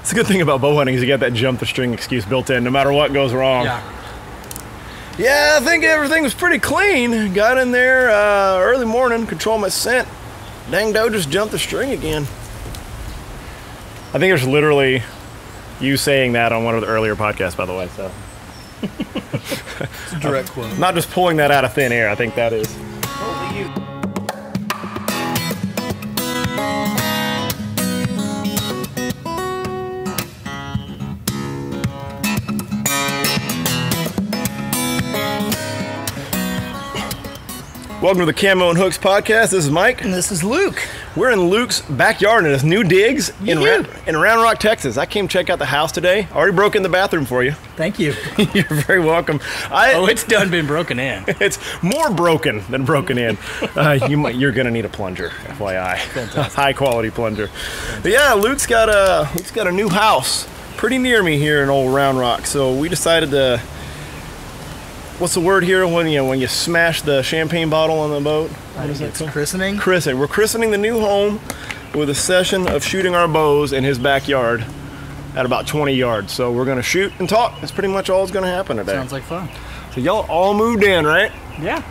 It's a good thing about bow hunting is you got that jump the string excuse built in, no matter what goes wrong. Yeah, I think everything was pretty clean. Got in there early morning, control my scent. Dang doe just jumped the string again. I think there's literally you saying that on one of the earlier podcasts, by the way. So it's a direct quote. Not just pulling that out of thin air. I think that is. Welcome to the Camo and Hooks podcast. This is Mike. And this is Luke. We're in Luke's backyard in his new digs in Round Rock, Texas. I came check out the house today. Already broke in the bathroom for you. Thank you. You're very welcome. It's done been broken in. It's more broken than broken in. You're going to need a plunger, FYI. Fantastic. High quality plunger. But yeah, Luke's got a new house pretty near me here in old Round Rock. So we decided to... What's the word here when you smash the champagne bottle on the boat? What is it? Christening? Christening. We're christening the new home with a session of shooting our bows in his backyard at about 20 yards. So we're going to shoot and talk. That's pretty much all that's going to happen today. Sounds like fun. So y'all all moved in, right? Yeah.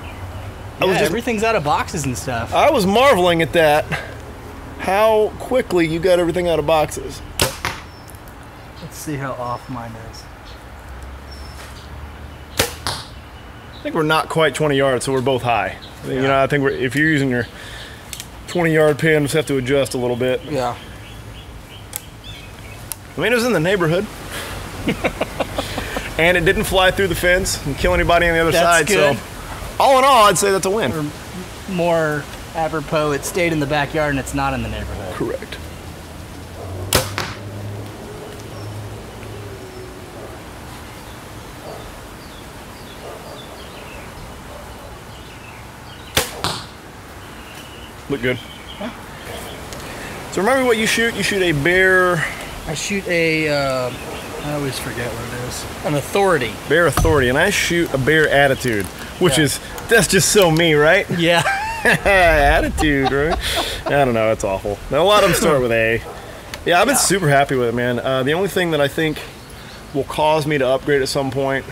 Everything's out of boxes and stuff. I was marveling at that, how quickly you got everything out of boxes. Let's see how off mine is. I think we're not quite 20 yards, so we're both high. Yeah. I think if you're using your 20-yard pin, just have to adjust a little bit. Yeah. I mean, it was in the neighborhood. And it didn't fly through the fence and kill anybody on the other side. Good. So, all in all, I'd say that's a win. Or more apropos, it stayed in the backyard and it's not in the neighborhood. Correct. Look good. Yeah. So remind me what you shoot. You shoot a bear. I shoot a, I always forget what it is. An Authority. Bear Authority, and I shoot a Bear Attitude, which that's just so me, right? Yeah. Attitude, right? I don't know, it's awful. Now, a lot of them start with A. Yeah, I've been super happy with it, man. The only thing that I think will cause me to upgrade at some point,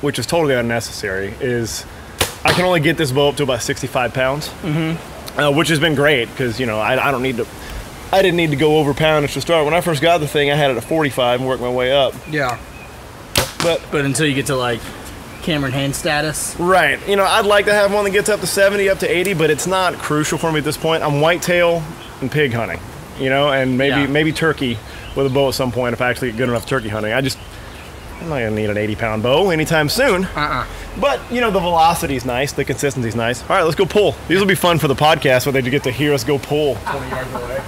which is totally unnecessary, is I can only get this bow up to about 65 pounds, which has been great because, I didn't need to go over poundage to start. When I first got the thing, I had it at 45 and worked my way up. Yeah. But until you get to like Cameron Hanes status. Right. I'd like to have one that gets up to 70, up to 80, but it's not crucial for me at this point. I'm whitetail and pig hunting, and maybe turkey with a bow at some point if I actually get good enough turkey hunting. I'm not gonna need an 80-pound bow anytime soon. But the velocity's nice, the consistency's nice. All right, let's go pull. These will be fun for the podcast where they get to hear us go pull 20 yards away.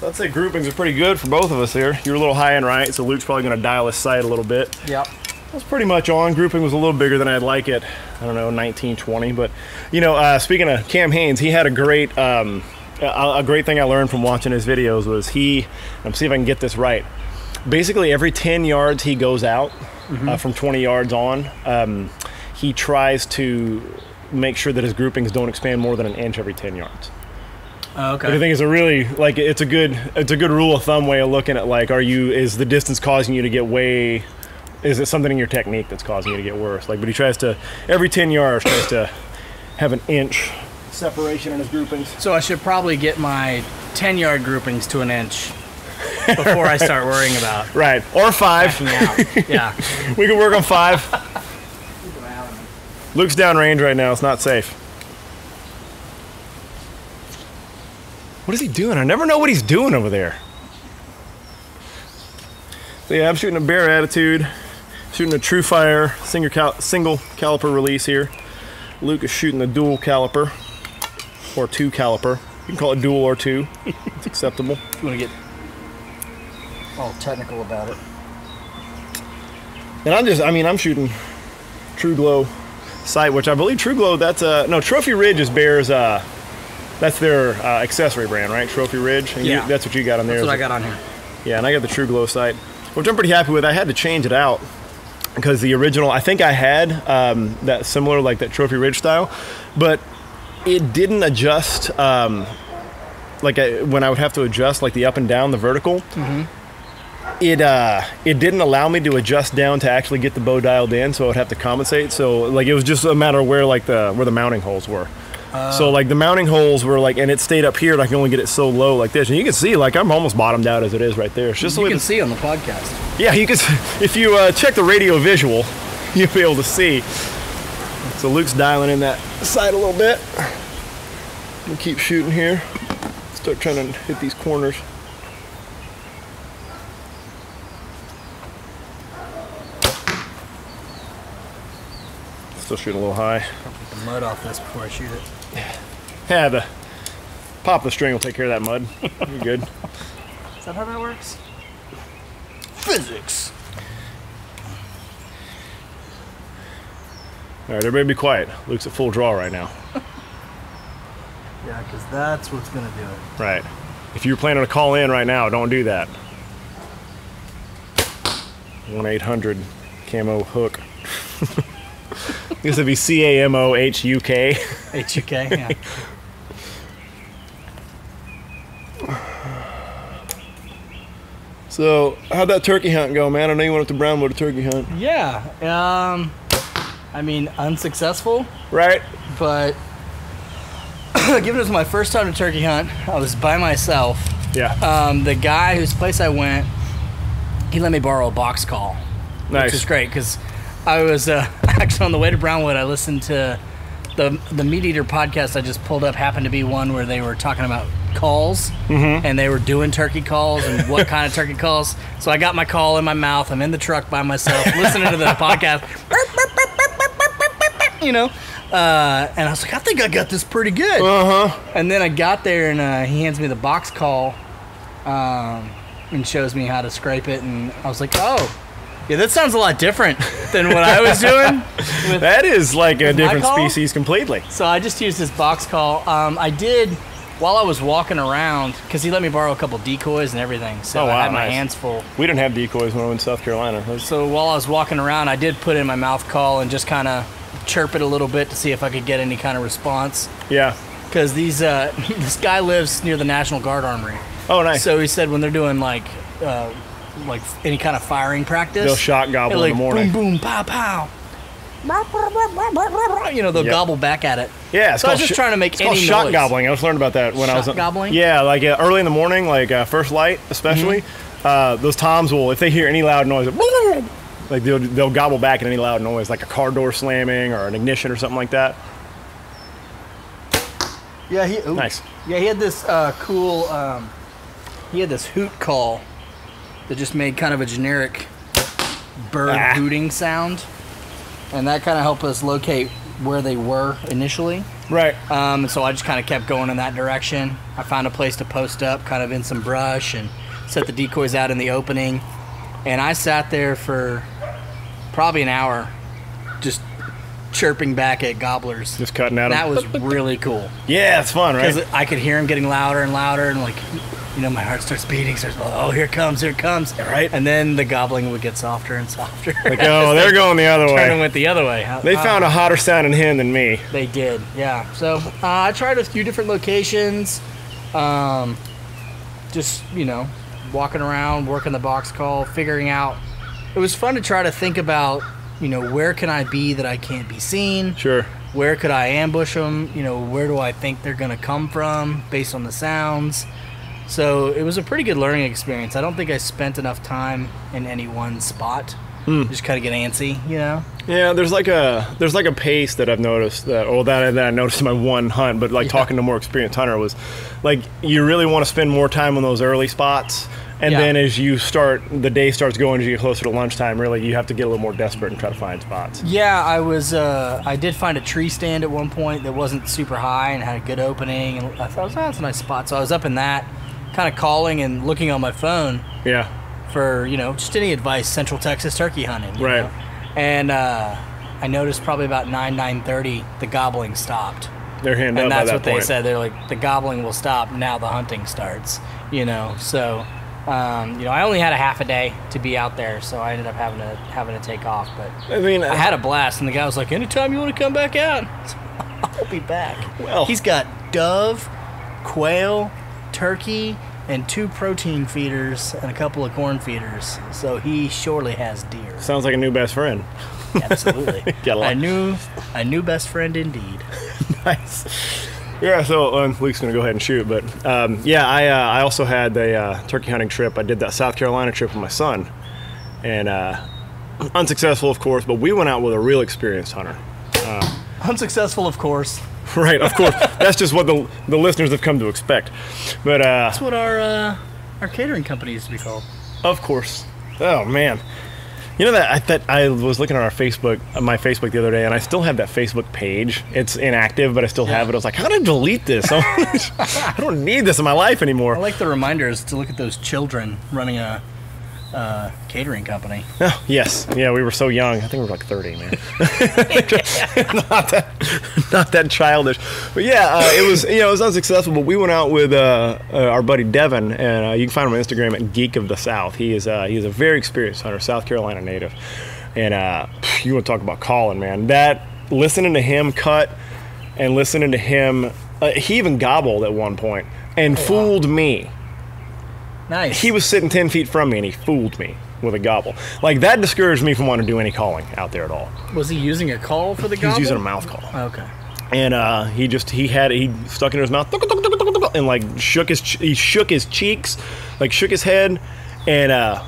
So I'd say groupings are pretty good for both of us here. You're a little high and right, so Luke's probably gonna dial his sight a little bit. Yep. I was pretty much on. Grouping was a little bigger than I'd like it. I don't know, 19, 20. But, speaking of Cam Hanes, he had a great thing I learned from watching his videos was I'm see if I can get this right. Basically, every 10 yards he goes out from 20 yards on, he tries to make sure that his groupings don't expand more than an inch every 10 yards. Oh, okay. I think it's a really, it's a good rule of thumb way of looking at, is the distance causing you to get way... Is it something in your technique that's causing you to get worse? But he tries to, every 10 yards, tries to have an inch separation in his groupings. So I should probably get my 10-yard groupings to an inch before I start worrying about. Right, or 5. Out. Yeah. We can work on 5. Luke's downrange right now. It's not safe. What is he doing? I never know what he's doing over there. So yeah, I'm shooting a Bear Attitude. Shooting a True Fire single caliper release here. Luke is shooting the dual caliper or 2 caliper. You can call it dual or 2. It's acceptable. If you want to get all technical about it. And I'm shooting True Glow sight, which I believe True Glow, Trophy Ridge is Bear's, that's their accessory brand, right? Trophy Ridge. And yeah. That's what you got on there. That's what I got on here. Yeah, and I got the True Glow sight. which I'm pretty happy with. I had to change it out because the original, I think I had that similar, like that Trophy Ridge style, but it didn't adjust, when I would have to adjust like the up and down, the vertical, it didn't allow me to adjust down to actually get the bow dialed in, so I would have to compensate. So like it was just a matter of where the mounting holes were. So like the mounting holes were like, and it stayed up here, and I can only get it so low like this. And you can see like I'm almost bottomed out as it is right there. It's just you can see on the podcast. Yeah, you can. If you check the radio visual, you'll be able to see. So Luke's dialing in that side a little bit. We'll keep shooting here. Start trying to hit these corners. Still shooting a little high. I'll get the mud off this before I shoot it. Yeah, the pop of the string will take care of that mud. You're good. Is that how that works? Physics. All right, everybody be quiet. Luke's at full draw right now. Yeah, because that's what's going to do it. Right. If you're planning to call in right now, don't do that. 1-800 camo hook. This would be CAMOHUK. HUK, yeah. So, how'd that turkey hunt go, man? I know you went up to Brownwood to turkey hunt. Yeah. I mean, unsuccessful. Right. But given it was my first time to turkey hunt, I was by myself. Yeah. The guy whose place I went, he let me borrow a box call. Nice. Which is great because I was actually on the way to Brownwood. I listened to the Meat Eater podcast I just pulled up. Happened to be one where they were talking about calls, and they were doing turkey calls and what kind of turkey calls. So I got my call in my mouth. I'm in the truck by myself listening to the podcast. You know, and I was like, I think I got this pretty good. And then I got there, and he hands me the box call, and shows me how to scrape it, and I was like, oh. Yeah, that sounds a lot different than what I was doing. That is like a different species completely. So I just used this box call. I did, while I was walking around, because he let me borrow a couple decoys and everything, so I had my hands full. We didn't have decoys when I went to South Carolina. So while I was walking around, I did put in my mouth call and just kind of chirp it a little bit to see if I could get any kind of response. Yeah. Because this guy lives near the National Guard Armory. Oh, nice. So he said when they're doing like any kind of firing practice, they'll shot gobble in the morning. Boom, boom, pow, pow. You know, they'll gobble back at it. Yeah, so I was just trying to make any noise. It's called shot gobbling. I was learning about that when I was... Shot gobbling? Yeah, like early in the morning, like first light especially, those toms will, if they hear any loud noise, like they'll gobble back at any loud noise, like a car door slamming or an ignition or something like that. Yeah, nice. Yeah, he had this cool, he had this hoot call that just made kind of a generic bird hooting sound. And that kind of helped us locate where they were initially. Right. And so I just kind of kept going in that direction. I found a place to post up kind of in some brush and set the decoys out in the opening. And I sat there for probably an hour just chirping back at gobblers. Just cutting at them. That was really cool. Yeah, it's fun, right? Because I could hear them getting louder and louder, and like, you know, my heart starts beating. Oh, here it comes. Right. And then the gobbling would get softer and softer. Like, oh, they're going the other way. Turning went the other way. They found a hotter sounding hen than me. They did, yeah. So I tried a few different locations. Just, you know, walking around, working the box call, figuring out. It was fun to try to think about, you know, where can I be that I can't be seen? Sure. Where could I ambush them? You know, where do I think they're going to come from based on the sounds? So it was a pretty good learning experience. I don't think I spent enough time in any one spot. Just kind of get antsy, you know? Yeah, there's like a pace that I've noticed that I noticed in my one hunt, but like talking to a more experienced hunter was like you really want to spend more time on those early spots. And then as the day starts going, as you get closer to lunchtime, really, you have to get a little more desperate and try to find spots. Yeah, I did find a tree stand at one point that wasn't super high and had a good opening. And I thought, that's a nice spot. So I was up in that, kind of calling and looking on my phone. Yeah. For, you know, just any advice, Central Texas turkey hunting. You right. know? And I noticed probably about 9:30, the gobbling stopped. They're hand up by that point. And that's what they said. They're like, the gobbling will stop, now the hunting starts. You know, so I only had a half a day to be out there, so I ended up having to take off. But I mean, I had a blast, and the guy was like, "Anytime you want to come back out, I'll be back." Well, he's got dove, quail, turkey, and 2 protein feeders and a couple of corn feeders. So he surely has deer. Sounds like a new best friend. Absolutely, a new best friend indeed. Nice. Yeah, so Luke's going to go ahead and shoot, but I also had a turkey hunting trip. I did that South Carolina trip with my son, and unsuccessful, of course, but we went out with a real experienced hunter. Unsuccessful, of course. Right, of course. That's just what the listeners have come to expect. But that's what our catering company used to be called. Of course. Oh, man. You know that I was looking at my Facebook the other day, and I still have that Facebook page. It's inactive, but I still have it. I was like, how did I delete this? I don't need this in my life anymore. I like the reminders to look at those children running a catering company. Oh, yes. Yeah, we were so young. I think we were like 30, man. not that childish. But yeah, it was unsuccessful, but we went out with our buddy Devin, and you can find him on Instagram at Geek of the South. He is a very experienced hunter, South Carolina native. And you want to talk about calling, man. That, listening to him cut and listening to him, he even gobbled at one point and fooled me. Nice. He was sitting 10 feet from me, and he fooled me with a gobble. Like, that discouraged me from wanting to do any calling out there at all. Was he using a call for the gobble? He was using a mouth call. Okay. And he stuck it in his mouth and like shook his cheeks, like shook his head, and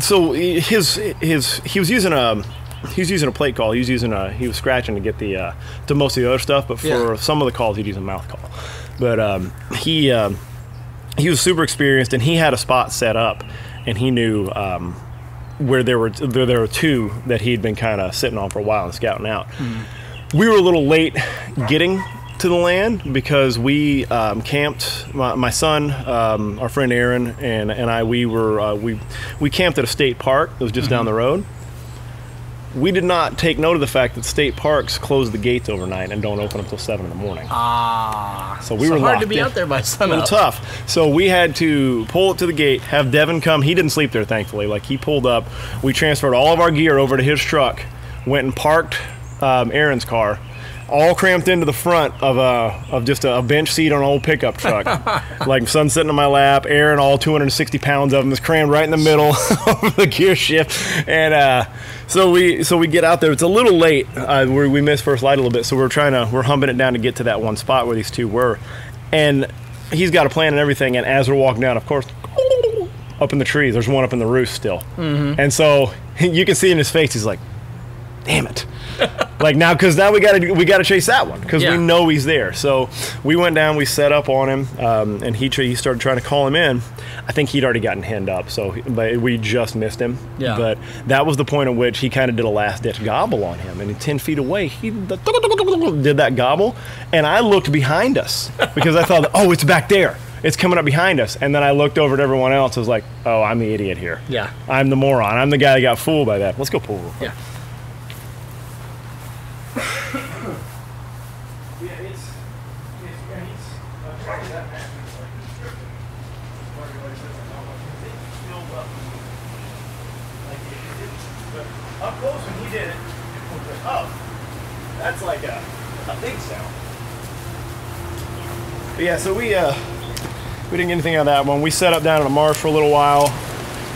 so he was using a plate call. He was scratching to get to most of the other stuff, but for some of the calls he'd use a mouth call. But he was super experienced, and he had a spot set up, and he knew where there were 2 that he'd been kind of sitting on for a while and scouting out. We were a little late getting to the land because we camped. My son, our friend Aaron, and I, we camped at a state park that was just down the road. We did not take note of the fact that state parks close the gates overnight and don't open until 7 in the morning. So we were hard locked to be in. Out there by sunup. A little tough. So we had to pull it to the gate, have Devin come. He didn't sleep there, thankfully. Like, he pulled up. We transferred all of our gear over to his truck, went and parked Aaron's car, all cramped into the front of just a bench seat on an old pickup truck. Like, son sitting on my lap, Aaron, all 260 pounds of him, is crammed right in the middle of the gear shift. And so we get out there. It's a little late. We missed first light a little bit, so we're humping it down to get to that one spot where these 2 were. And he's got a plan and everything. And as we're walking down, of course, up in the trees, there's one up in the roof still. And so you can see in his face, he's like, damn it. Like, because now we gotta chase that one because we know he's there. So we went down, we set up on him, and he started trying to call him in. I think he'd already gotten henned up, but we just missed him. Yeah. But that was the point at which he kind of did a last ditch gobble on him, and 10 feet away he did that gobble, and I looked behind us because I thought, oh, it's back there. It's coming up behind us. And then I looked over at everyone else. I was like, oh, I'm the idiot here. Yeah. I'm the moron. I'm the guy that got fooled by that. Let's go pull real quick. Yeah. Up close when he did it, that's like a big sound. But yeah, so we didn't get anything out of that one. We set up down in the marsh for a little while.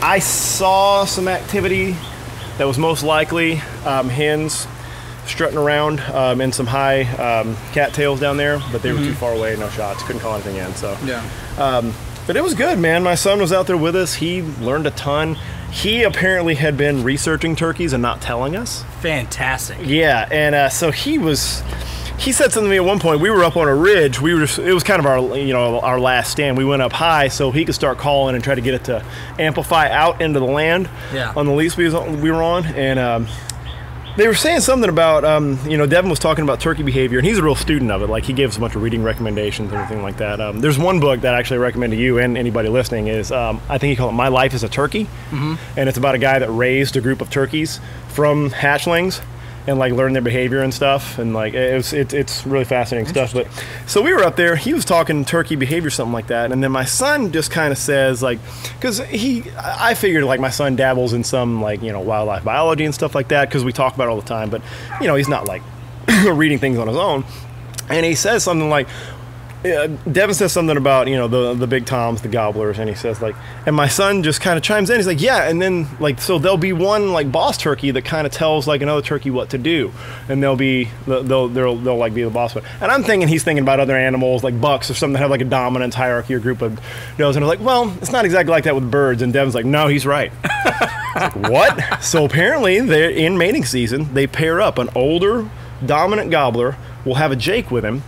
I saw some activity that was most likely hens strutting around in some high cattails down there, but they were too far away, no shots, couldn't call anything in. So yeah. But it was good, man. My son was out there with us. He learned a ton. He apparently had been researching turkeys and not telling us. Fantastic. Yeah, and so he said something to me at one point. We were up on a ridge. It was kind of our last stand. We went up high so he could start calling and try to get it to amplify out into the land on the lease we were on. And they were saying something about, Devin was talking about turkey behavior, and he's a real student of it. Like, he gave us a bunch of reading recommendations and everything like that. There's one book that I actually recommend to you and anybody listening is, I think he called it My Life as a Turkey. And it's about a guy that raised a group of turkeys from hatchlings and like learn their behavior and stuff, and like it's really fascinating stuff. But so we were up there, he was talking turkey behavior, something like that, and then my son just kind of says, like, because I figured like my son dabbles in some like, you know, wildlife biology and stuff like that, because we talk about it all the time, but you know, he's not like reading things on his own. And he says something like, Devin says something about, you know, the big toms, the gobblers, and he says like, and my son just kind of chimes in. He's like, yeah, and then like, so there'll be one like boss turkey that kind of tells like another turkey what to do, and they'll like be the boss one. And I'm thinking he's thinking about other animals like bucks or something that have like a dominance hierarchy or group of does. And I'm like, well, it's not exactly like that with birds. And Devin's like, no, he's right. Like, what? So apparently they're in mating season. They pair up. An older dominant gobbler will have a Jake with him.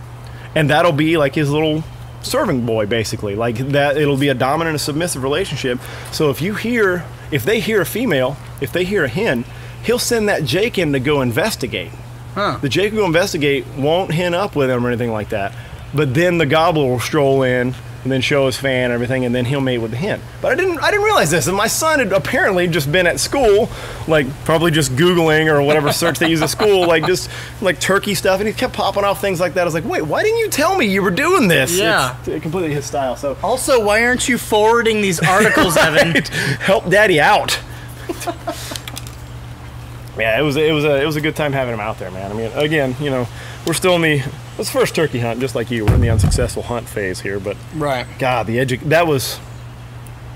And that'll be like his little serving boy, basically. Like that, it'll be a dominant and submissive relationship. So if they hear a female, if they hear a hen, he'll send that Jake in to go investigate. The Jake will go investigate, won't hen up with him or anything like that. But then the gobbler will stroll in and then show his fan and everything, and then he'll mate with the hen. But I didn't realize this, and my son had apparently just been at school, like probably just Googling or whatever search they use at school, like just like turkey stuff, and he kept popping off things like that. I was like, wait, why didn't you tell me you were doing this? Yeah. It's completely his style. So also, why aren't you forwarding these articles, Evan? Right. Help Daddy out. Yeah, it was a good time having him out there, man. I mean, again, you know, we're still in the first turkey hunt, just like you. We're in the unsuccessful hunt phase here, but right. God, that was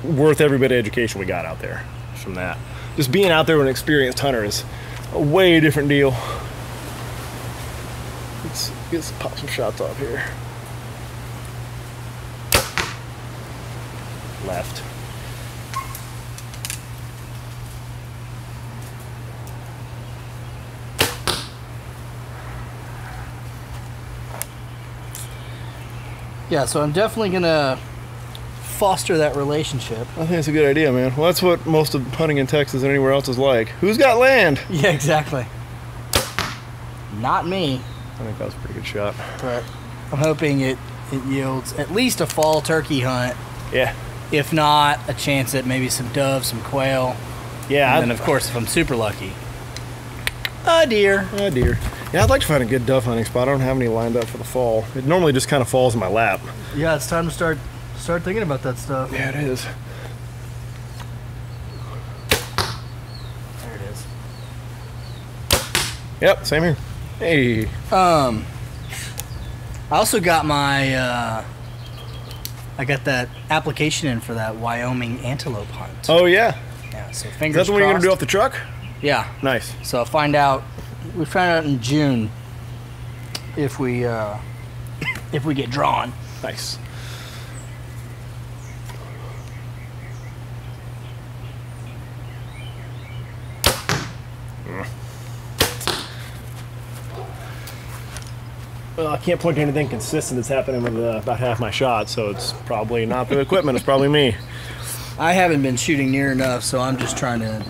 worth every bit of education we got out there from that. Just being out there with an experienced hunter is a way different deal. Let's pop some shots off here. Left. Yeah, so I'm definitely gonna foster that relationship. I think it's a good idea, man. Well, that's what most of hunting in Texas and anywhere else is like. Who's got land? Yeah, exactly. Not me. I think that was a pretty good shot. But I'm hoping it yields at least a fall turkey hunt. Yeah. If not, a chance at maybe some doves, some quail. Yeah. And then, of course, if I'm super lucky, a deer. A deer. Yeah, I'd like to find a good dove hunting spot. I don't have any lined up for the fall. It normally just kind of falls in my lap. Yeah, it's time to start thinking about that stuff. Yeah, it is. There it is. Yep, same here. Hey. I also got my I got that application in for that Wyoming antelope hunt. Oh yeah. Yeah, so fingers crossed. Is that the one you're gonna do off the truck? Yeah. Nice. So I'll find out. We find out in June if we get drawn. Nice. Well, I can't point to anything consistent that's happening with about half my shots, so it's probably not the equipment. It's probably me. I haven't been shooting near enough, so I'm just trying to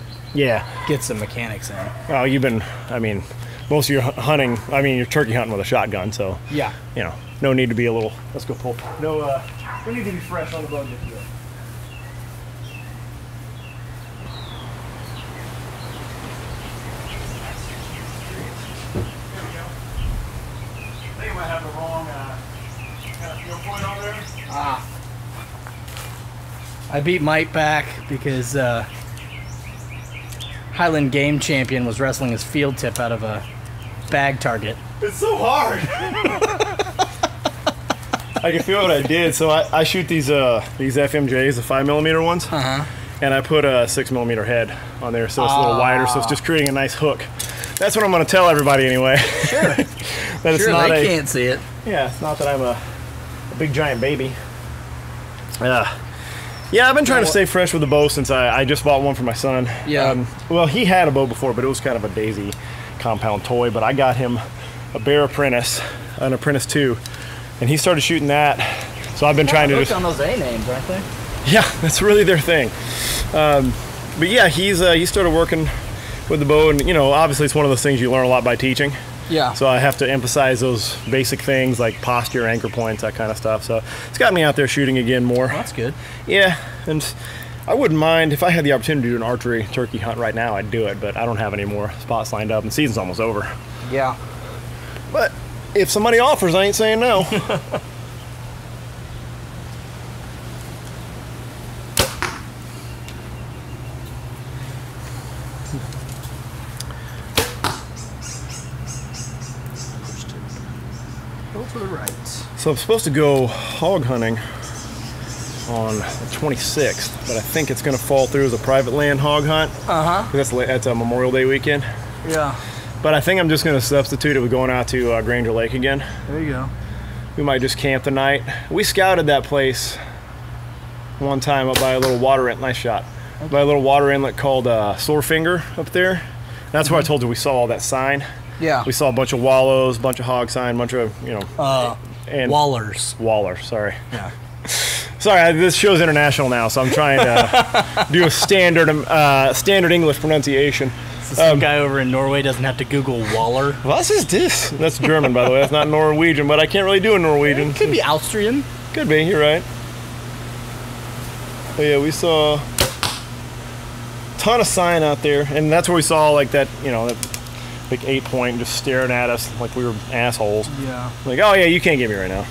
get some mechanics in. Well, you've been, I mean, most of your hunting, I mean, you're turkey hunting with a shotgun, so, yeah, you know, no need to be a little, let's go pull. No need to be fresh on the boat just yet. I think I might have the wrong kind of field point on there. Ah. I beat Mike back because Highland Game Champion was wrestling his field tip out of a bag target. It's so hard. I can feel what I did. So I shoot these FMJs, the 5mm ones, and I put a 6mm head on there, so it's a little wider. So it's just creating a nice hook. That's what I'm going to tell everybody anyway. Sure. That it's not they can't see it. Yeah, it's not that I'm a big giant baby. Yeah, I've been trying to stay fresh with the bow since I just bought one for my son. Yeah. Well, he had a bow before, but it was kind of a Daisy compound toy. But I got him a Bear Apprentice, an Apprentice 2, and he started shooting that. So I've been trying to just on those A names, aren't they? Yeah, that's really their thing. But yeah, he started working with the bow, and you know, obviously it's one of those things you learn a lot by teaching. Yeah. So I have to emphasize those basic things like posture, anchor points, that kind of stuff. So it's got me out there shooting again more. Well, that's good. Yeah, and I wouldn't mind if I had the opportunity to do an archery turkey hunt right now. I'd do it, but I don't have any more spots lined up, and the season's almost over. Yeah. But if somebody offers, I ain't saying no. Go to the right. So I'm supposed to go hog hunting on the 26th, but I think it's going to fall through as a private land hog hunt. That's a Memorial Day weekend. Yeah. But I think I'm just going to substitute it with going out to Granger Lake again. There you go. We might just camp the night. We scouted that place one time up by a little water inlet. Nice shot. Okay. By a little water inlet called Sorefinger up there. That's where I told you we saw all that sign. Yeah. We saw a bunch of wallows, a bunch of hog sign, a bunch of, and Wallers. Waller, sorry. Yeah. Sorry, this show's international now, so I'm trying to do a standard English pronunciation. So some guy over in Norway doesn't have to Google Waller. Was ist this? That's German, by the way. That's not Norwegian, but I can't really do a Norwegian. It could be Austrian. Could be, you're right. But yeah, we saw a ton of sign out there, and that's where we saw like that, that big 8-point just staring at us like we were assholes. Yeah. Like, oh yeah, you can't get me right now.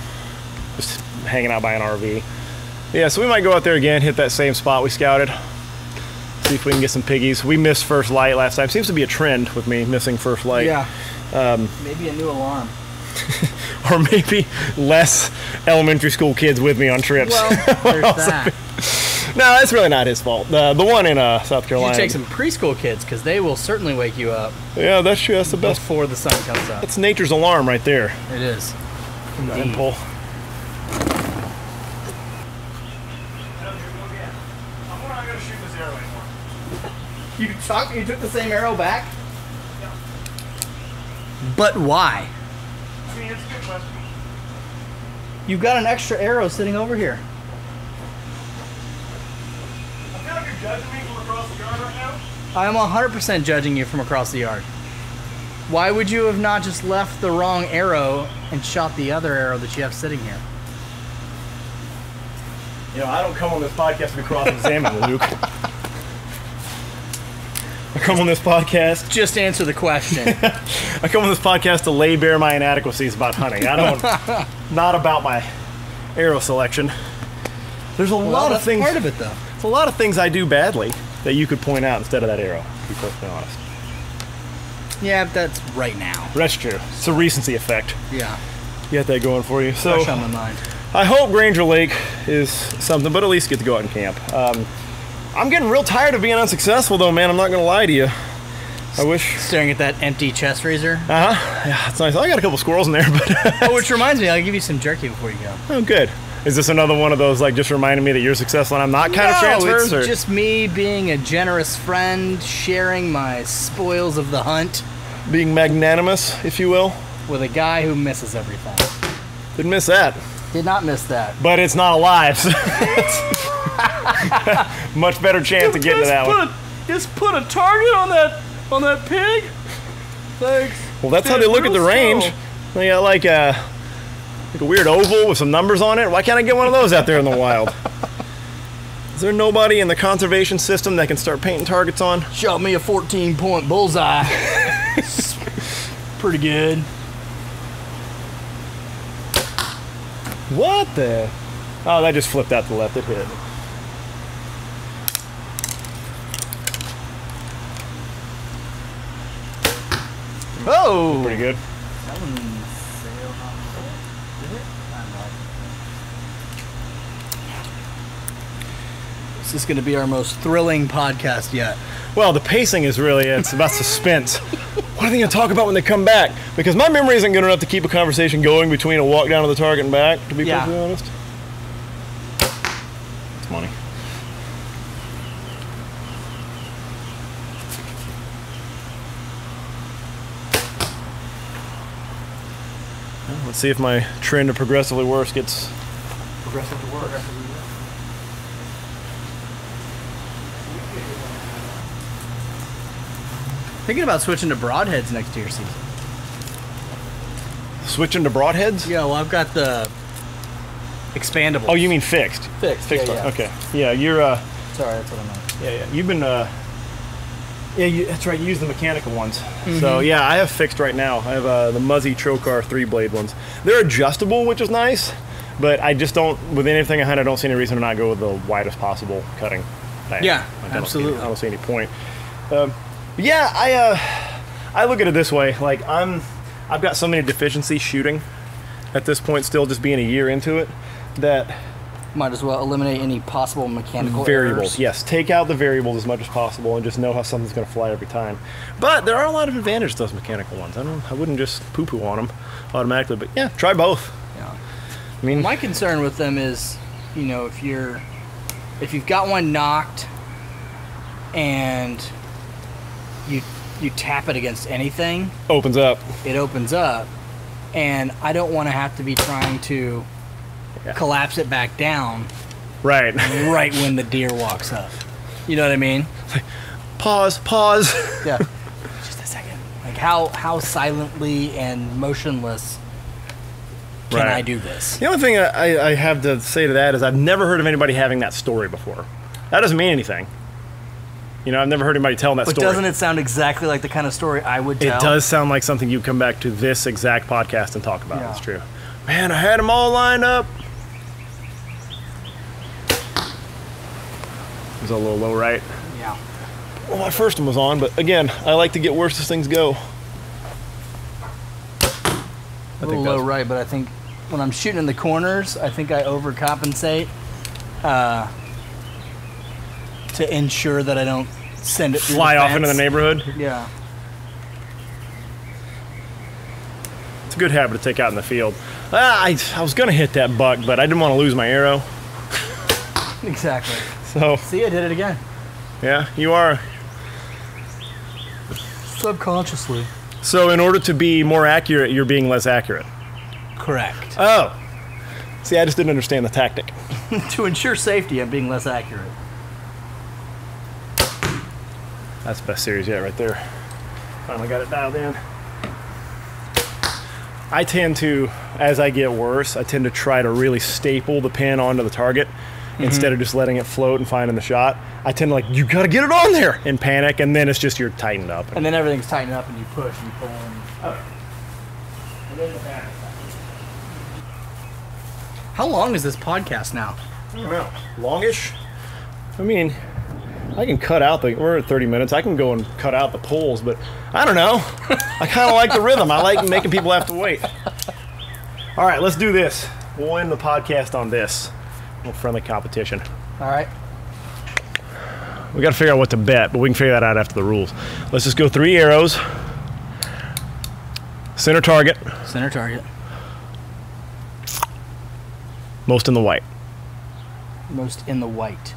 Just hanging out by an RV. Yeah, so we might go out there again, hit that same spot we scouted. See if we can get some piggies. We missed first light last time. Seems to be a trend with me missing first light. Yeah. Maybe a new alarm. Or maybe less elementary school kids with me on trips. Well, there's that. No, that's really not his fault. The one in South Carolina. You take some preschool kids because they will certainly wake you up. Yeah, that's true. That's the best. Before the sun comes up. That's nature's alarm right there. It is. Indeed. Pull. You took the same arrow back? Yeah. But why? I mean, it's a good question. You've got an extra arrow sitting over here. I feel like you're judging me from across the yard right now. I am 100% judging you from across the yard. Why would you have not just left the wrong arrow and shot the other arrow that you have sitting here? I don't come on this podcast to be cross-examined, Luke. I come on this podcast. Just answer the question. I come on this podcast to lay bare my inadequacies about hunting. I don't, not about my arrow selection. There's a lot of things. Part of it, though. There's a lot of things I do badly that you could point out instead of that arrow. To be perfectly honest. Yeah, that's right now. That's true. It's a recency effect. Yeah. You got that going for you. So fresh on my mind. I hope Granger Lake is something, but at least get to go out and camp. I'm getting real tired of being unsuccessful, though, man. I'm not gonna lie to you. I wish. Staring at that empty chest razor. Yeah, it's nice. I got a couple squirrels in there, but. Oh, which reminds me, I'll give you some jerky before you go. Oh, good. Is this another one of those like just reminding me that you're successful and I'm not kind of transfers? No, it's just me being a generous friend, sharing my spoils of the hunt. Being magnanimous, if you will. With a guy who misses everything. Didn't miss that. Did not miss that. But it's not alive. So much better chance to get to that one. Just put a target on that pig. Thanks. Well, that's how they look at the range. They got like a weird oval with some numbers on it. Why can't I get one of those out there in the wild? Is there nobody in the conservation system that can start painting targets on? Shot me a 14-point bullseye. Pretty good. What the? Oh, that just flipped out to the left. It hit. Oh! Pretty good. That one sailed on the Did it? This is going to be our most thrilling podcast yet. Well, the pacing is really, it's about suspense. What are they going to talk about when they come back? Because my memory isn't good enough to keep a conversation going between a walk down to the target and back, to be perfectly honest. It's money. Well, let's see if my trend of progressively worse gets progressively worse. Thinking about switching to broadheads next year season. Switching to broadheads? Yeah, well, I've got the expandable. Oh, you mean fixed? Fixed. Fixed. Yeah. Okay. Yeah, you're Sorry, that's what I meant. Yeah. You've been, that's right. You use the mechanical ones. So yeah, I have fixed right now. I have the Muzzy Trocar 3-blade ones. They're adjustable, which is nice, but I just don't. With anything I don't see any reason to not go with the widest possible cutting. Yeah, absolutely. I don't see any point. Yeah, I look at it this way. Like I've got so many deficiencies shooting at this point, still just being a year into it, that might as well eliminate any possible mechanical variables. errors. Yes, take out the variables as much as possible and just know how something's going to fly every time. But there are a lot of advantages to those mechanical ones. I wouldn't just poo-poo on them automatically, but yeah, try both. Yeah. I mean, my concern with them is, if you've got one knocked and you tap it against anything, opens up. It opens up, and I don't want to have to be trying to collapse it back down right when the deer walks up. You know what I mean? Like, pause. Yeah. Just a second. Like how silently and motionless can I do this? The only thing I have to say to that is I've never heard of anybody having that story before. That doesn't mean anything. I've never heard anybody telling that story. But doesn't it sound exactly like the kind of story I would tell? It does sound like something you'd come back to this exact podcast and talk about. Yeah. That's true. Man, I had them all lined up. It was a little low, right? Yeah. Well, my first one was on, but again, I like to get worse as things go. A little low, right? But I think when I'm shooting in the corners, I think I overcompensate to ensure that I don't send it through fly the off fence. into the neighborhood. Yeah. It's a good habit to take out in the field. I was gonna hit that buck, but I didn't want to lose my arrow. Exactly. So see, I did it again. Yeah, you are. Subconsciously. So in order to be more accurate, you're being less accurate. Correct. Oh. See, I just didn't understand the tactic. To ensure safety, I'm being less accurate. That's the best series yet right there. Finally got it dialed in. I tend to, as I get worse, I tend to try to really staple the pin onto the target instead of just letting it float and finding the shot. I tend to you gotta get it on there and panic, and then it's just you're tightened up. And then everything's tightened up and you push and you pull and... How long is this podcast now? I don't know. Longish? I mean, I can cut out we're at 30 minutes. I can go and cut out the pulls, but I don't know. I kind of like the rhythm. I like making people have to wait. All right, let's do this. We'll end the podcast on this. A little friendly competition. All right. We got to figure out what to bet, but we can figure that out after the rules. Let's just go 3 arrows. Center target. Center target. Most in the white. Most in the white.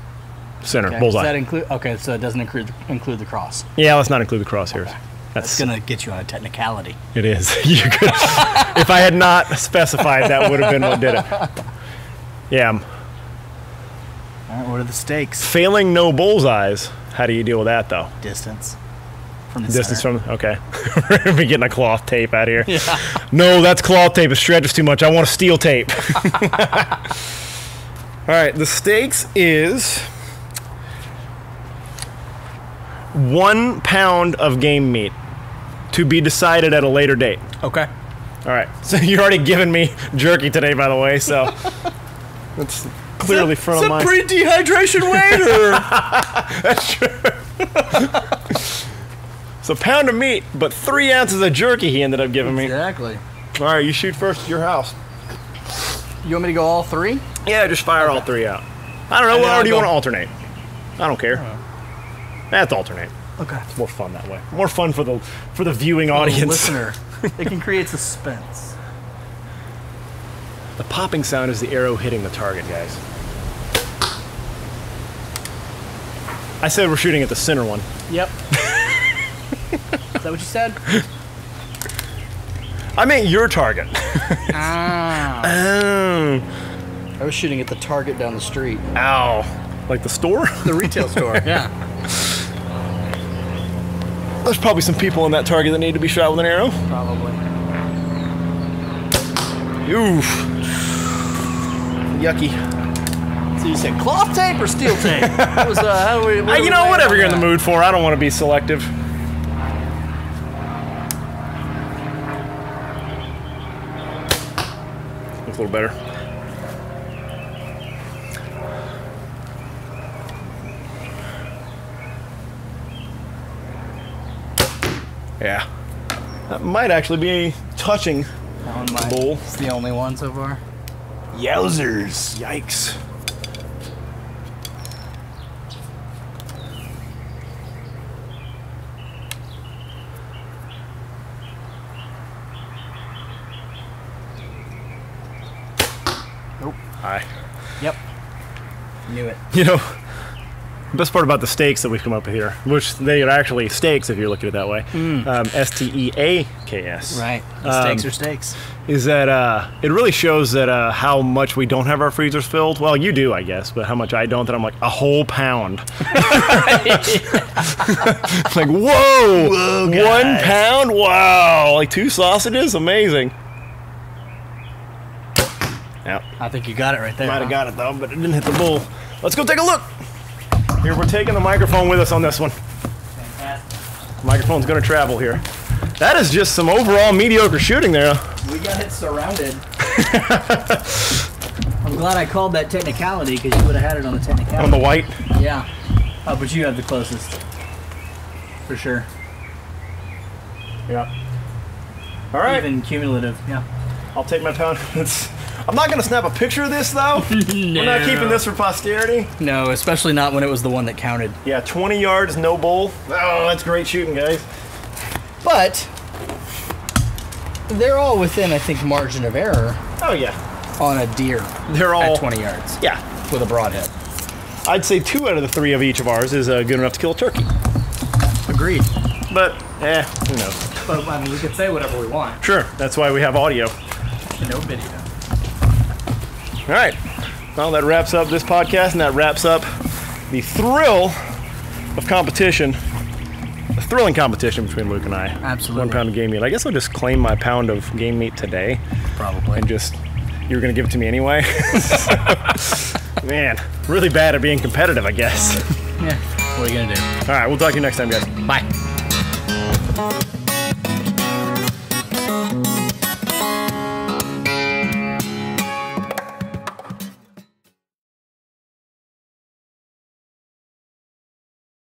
Center, okay. bullseye. Does that include? Okay, so it doesn't include the cross. Yeah, let's not include the crosshairs. Okay. That's gonna get you on a technicality. It is. You could, if I had not specified, that would have been what did it. Yeah. All right, what are the stakes? Failing no bullseyes. How do you deal with that, though? Distance. From the Distance center. from. Okay. We're gonna be getting a cloth tape out here. Yeah. No, that's cloth tape. It stretches too much. I want a steel tape. All right. The stakes is 1 pound of game meat to be decided at a later date. Okay. All right. So you're already giving me jerky today, by the way. So that's clearly front of mind. It's a pre-dehydration waiter. That's true. So a pound of meat, but 3 ounces of jerky he ended up giving me. Exactly. All right, you shoot first at your house. You want me to go all 3? Yeah, just fire all 3 out. I don't know, or do you want to alternate? I don't care. Let's alternate. Okay. It's more fun that way. More fun for the viewing audience. The listener. It can create suspense. The popping sound is the arrow hitting the target, guys. I said we're shooting at the center one. Yep. Is that what you said? I meant your target. Ah. Oh. I was shooting at the Target down the street. Ow. Like the store? The retail store, yeah. There's probably some people in that Target that need to be shot with an arrow. Probably. Oof. Yucky. So you said cloth tape or steel tape? What was, You know, whatever you're in the mood for. I don't want to be selective. Looks a little better. Yeah. That might actually be touching the bowl. It's the only one so far. Yowzers. Yikes. Nope. Hi. Yep. Knew it. You know, the best part about the steaks that we've come up with here, which they are actually steaks if you're looking at it that way, S-T-E-A-K-S. Right. The steaks are steaks. Is that it really shows that how much we don't have our freezers filled. Well, you do, I guess, but how much I don't. That I'm like a whole pound. Like, whoa, 1 pound, wow, like 2 sausages, amazing. Yeah, I think you got it right there. might have got it though, but it didn't hit the bowl. Let's go take a look. Here, we're taking the microphone with us on this one. Fantastic. The microphone's gonna travel here. That is just some overall mediocre shooting there. We got it surrounded. I'm glad I called that technicality because you would have had it on the technicality. On the white? Yeah. Oh, but you have the closest. For sure. Yeah. All right. Even cumulative, yeah. I'll take my pound. I'm not gonna snap a picture of this though. No. We're not keeping this for posterity. No, especially not when it was the one that counted. Yeah, 20 yards, no bowl. Oh, that's great shooting, guys. But they're all within, I think, margin of error Oh yeah. on a deer They're all at 20 yards Yeah. with a broadhead. I'd say 2 out of the 3 of each of ours is good enough to kill a turkey. Agreed. But, who knows? But I mean, we could say whatever we want. Sure, that's why we have audio. No video. All right. Well, that wraps up this podcast, and that wraps up the thrill of competition. A thrilling competition between Luke and I. Absolutely. 1 pound of game meat. I guess I'll just claim my pound of game meat today. Probably. And just, you were going to give it to me anyway. Man, really bad at being competitive, I guess. Yeah. What are you going to do? All right, we'll talk to you next time, guys. Bye.